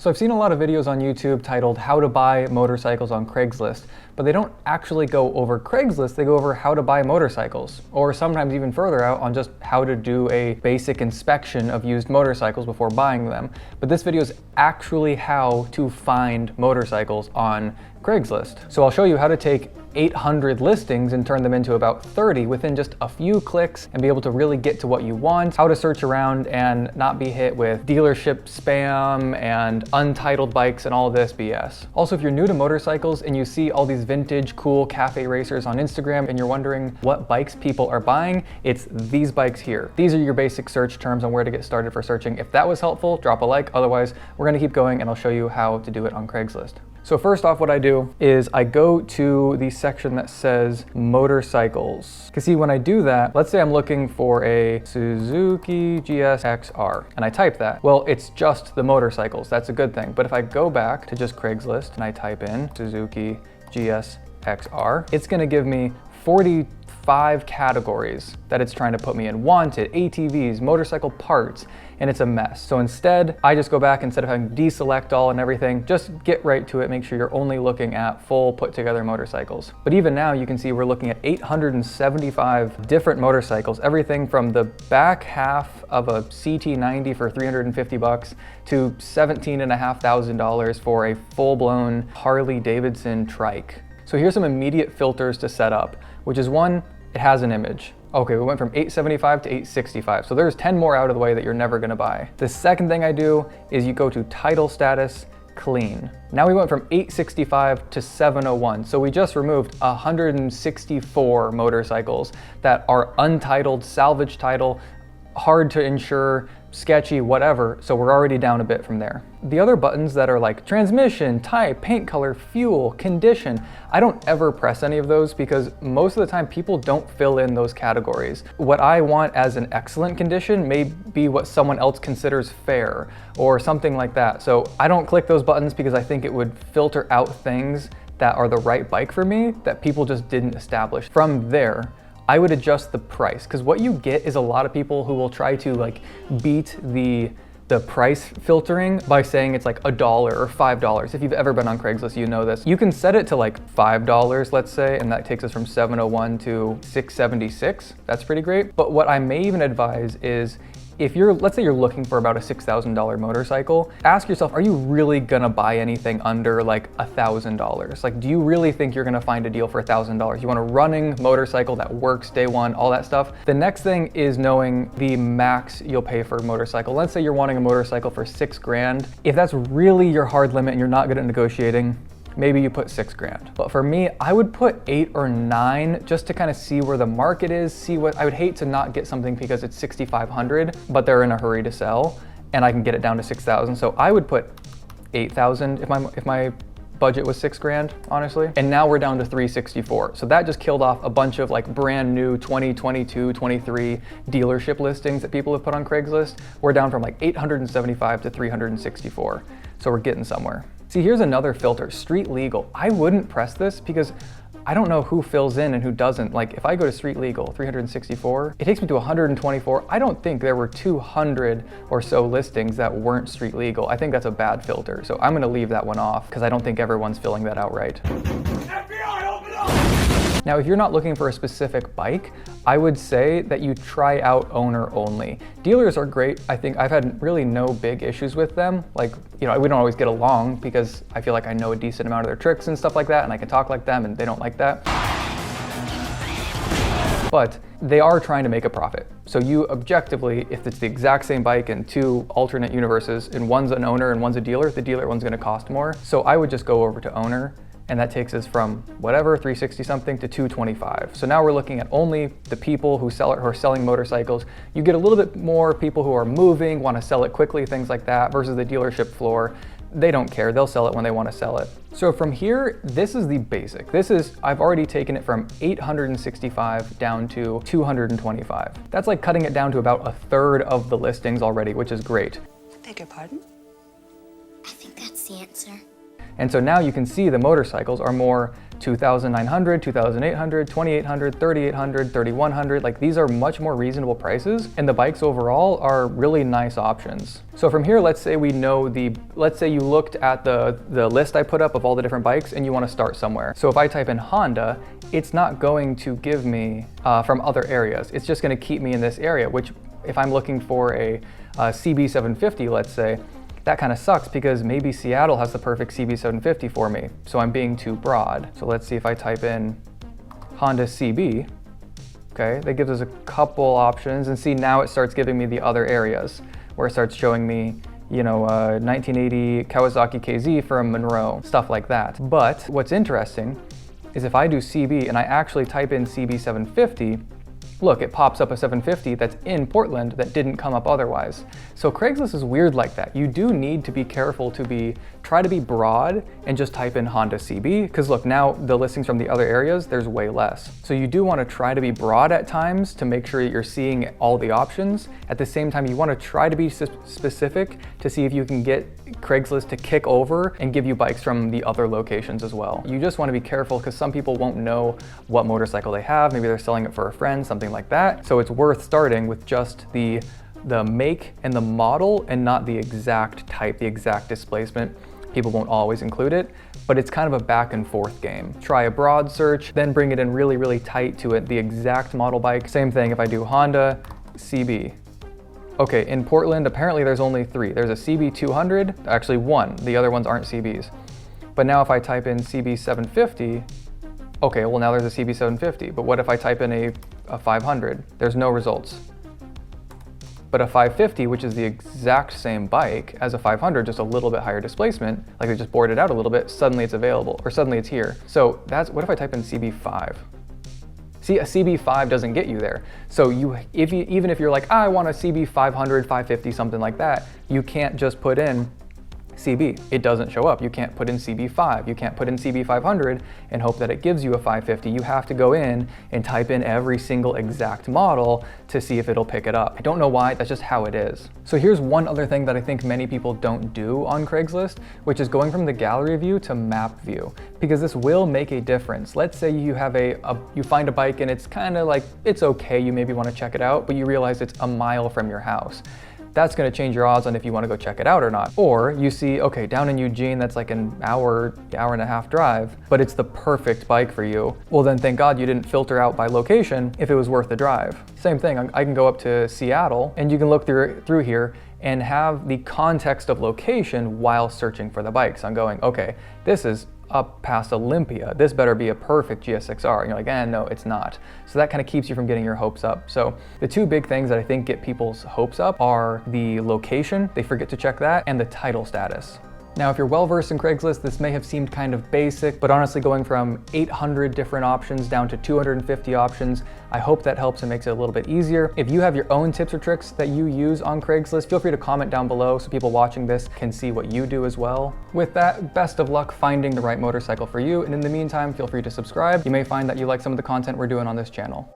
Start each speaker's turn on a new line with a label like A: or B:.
A: So I've seen a lot of videos on YouTube titled How to Buy Motorcycles on Craigslist, but they don't actually go over Craigslist, they go over how to buy motorcycles, or sometimes even further out on just how to do a basic inspection of used motorcycles before buying them. But this video is actually how to find motorcycles on Craigslist. So I'll show you how to take 800 listings and turn them into about 30 within just a few clicks and be able to really get to what you want, how to search around and not be hit with dealership spam and untitled bikes and all this BS. Also, if you're new to motorcycles and you see all these vintage cool cafe racers on Instagram and you're wondering what bikes people are buying, it's these bikes here. These are your basic search terms on where to get started for searching. If that was helpful, drop a like. Otherwise, we're gonna keep going and I'll show you how to do it on Craigslist. So first off, what I do is I go to the section that says motorcycles. Because see, when I do that, let's say I'm looking for a Suzuki GSX-R, and I type that. Well, it's just the motorcycles. That's a good thing. But if I go back to just Craigslist and I type in Suzuki GSX-R, it's gonna give me 45 categories that it's trying to put me in. Wanted, ATVs, motorcycle parts, and it's a mess. So instead, I just go back, instead of having to deselect all and everything, just get right to it, make sure you're only looking at full put together motorcycles. But even now you can see we're looking at 875 different motorcycles, everything from the back half of a CT90 for 350 bucks to $17,500 for a full-blown Harley Davidson trike. So here's some immediate filters to set up, which is one, it has an image. Okay, we went from 875 to 865. So there's 10 more out of the way that you're never gonna buy. The second thing I do is you go to title status, clean. Now we went from 865 to 701. So we just removed 164 motorcycles that are untitled, salvage title, hard to insure, sketchy, whatever, so we're already down a bit from there. The other buttons that are like transmission, type, paint color, fuel, condition, I don't ever press any of those because most of the time people don't fill in those categories. What I want as an excellent condition may be what someone else considers fair or something like that. So I don't click those buttons because I think it would filter out things that are the right bike for me that people just didn't establish. From there, I would adjust the price, because what you get is a lot of people who will try to like beat the price filtering by saying it's like $1 or $5. If you've ever been on Craigslist, you know this. You can set it to like $5, let's say, and that takes us from 701 to 676. That's pretty great. But what I may even advise is, if you're, let's say you're looking for about a $6,000 motorcycle, ask yourself, are you really gonna buy anything under like $1,000? Like, do you really think you're gonna find a deal for $1,000? You want a running motorcycle that works day one, all that stuff. The next thing is knowing the max you'll pay for a motorcycle. Let's say you're wanting a motorcycle for $6 grand. If that's really your hard limit and you're not good at negotiating, maybe you put $6 grand. But for me, I would put 8 or 9 just to kind of see where the market is, see what, I would hate to not get something because it's 6,500, but they're in a hurry to sell and I can get it down to 6,000. So I would put 8,000 if my budget was $6 grand, honestly. And now we're down to 364. So that just killed off a bunch of like brand new 2022, 23 dealership listings that people have put on Craigslist. We're down from like 875 to 364. So we're getting somewhere. See, here's another filter, street legal. I wouldn't press this because I don't know who fills in and who doesn't. Like if I go to street legal, 364, it takes me to 124. I don't think there were 200 or so listings that weren't street legal. I think that's a bad filter. So I'm gonna leave that one off because I don't think everyone's filling that out right. FBI, open up! Now, if you're not looking for a specific bike, I would say that you try out owner only. Dealers are great. I think I've had really no big issues with them. Like, you know, we don't always get along because I feel like I know a decent amount of their tricks and stuff like that, and I can talk like them and they don't like that. But they are trying to make a profit. So you objectively, if it's the exact same bike in two alternate universes, and one's an owner and one's a dealer, the dealer one's gonna cost more. So I would just go over to owner, and that takes us from whatever, 360 something to 225. So now we're looking at only the people who are selling motorcycles. You get a little bit more people who are moving, want to sell it quickly, things like that, versus the dealership floor. They don't care, they'll sell it when they want to sell it. So from here, this is the basic. I've already taken it from 865 down to 225. That's like cutting it down to about a third of the listings already, which is great.
B: I beg your pardon?
C: I think that's the answer.
A: And so now you can see the motorcycles are more 2,900, 2,800, 2,800, 3,800, 3,100. Like these are much more reasonable prices, and the bikes overall are really nice options. So from here, let's say you looked at the list I put up of all the different bikes and you want to start somewhere. So if I type in Honda, it's not going to give me from other areas. It's just going to keep me in this area, which if I'm looking for a CB750, let's say, that kind of sucks because maybe Seattle has the perfect CB750 for me, so I'm being too broad. So let's see if I type in Honda CB. Okay, that gives us a couple options, and see now it starts giving me the other areas where it starts showing me, you know, 1980 Kawasaki KZ from Monroe, stuff like that. But what's interesting is if I do CB and I actually type in CB750, look, it pops up a 750 that's in Portland that didn't come up otherwise. So Craigslist is weird like that. You do need to be careful to try to be broad and just type in Honda CB, because look, now the listings from the other areas, there's way less. So you do want to try to be broad at times to make sure you're seeing all the options. At the same time, you want to try to be specific to see if you can get Craigslist to kick over and give you bikes from the other locations as well. You just want to be careful because some people won't know what motorcycle they have. Maybe they're selling it for a friend, something like that. So it's worth starting with just the make and the model and not the exact type, the exact displacement. People won't always include it, but it's kind of a back and forth game. Try a broad search, then bring it in really, really tight to it, the exact model bike. Same thing if I do Honda CB. Okay, in Portland, apparently there's only 3. There's a CB200, actually 1. The other ones aren't CBs. But now if I type in CB750, okay, well now there's a CB750, but what if I type in a 500? There's no results. But a 550, which is the exact same bike as a 500, just a little bit higher displacement, like they just bored it out a little bit, suddenly it's available, or suddenly it's here. So what if I type in CB5? See, a CB5 doesn't get you there. So even if you're like, I want a CB 500, 550, something like that, you can't just put in CB. It doesn't show up. You can't put in CB5. You can't put in CB500 and hope that it gives you a 550. You have to go in and type in every single exact model to see if it'll pick it up. I don't know why, that's just how it is. So here's one other thing that I think many people don't do on Craigslist, which is going from the gallery view to map view, because this will make a difference. Let's say you have you find a bike and it's kind of like, it's okay, you maybe want to check it out, but you realize it's a mile from your house. That's going to change your odds on if you want to go check it out or not. Or you see, okay, down in Eugene, that's like an hour and a half drive, but it's the perfect bike for you. Well, then thank God you didn't filter out by location if it was worth the drive. Same thing, I can go up to Seattle and you can look through here and have the context of location while searching for the bikes. I'm going, okay, this is up past Olympia. This better be a perfect GSX-R. And you're like, no, it's not. So that kind of keeps you from getting your hopes up. So the two big things that I think get people's hopes up are the location, they forget to check that, and the title status. Now, if you're well-versed in Craigslist, this may have seemed kind of basic, but honestly going from 800 different options down to 250 options, I hope that helps and makes it a little bit easier. If you have your own tips or tricks that you use on Craigslist, feel free to comment down below so people watching this can see what you do as well. With that, best of luck finding the right motorcycle for you, and in the meantime, feel free to subscribe. You may find that you like some of the content we're doing on this channel.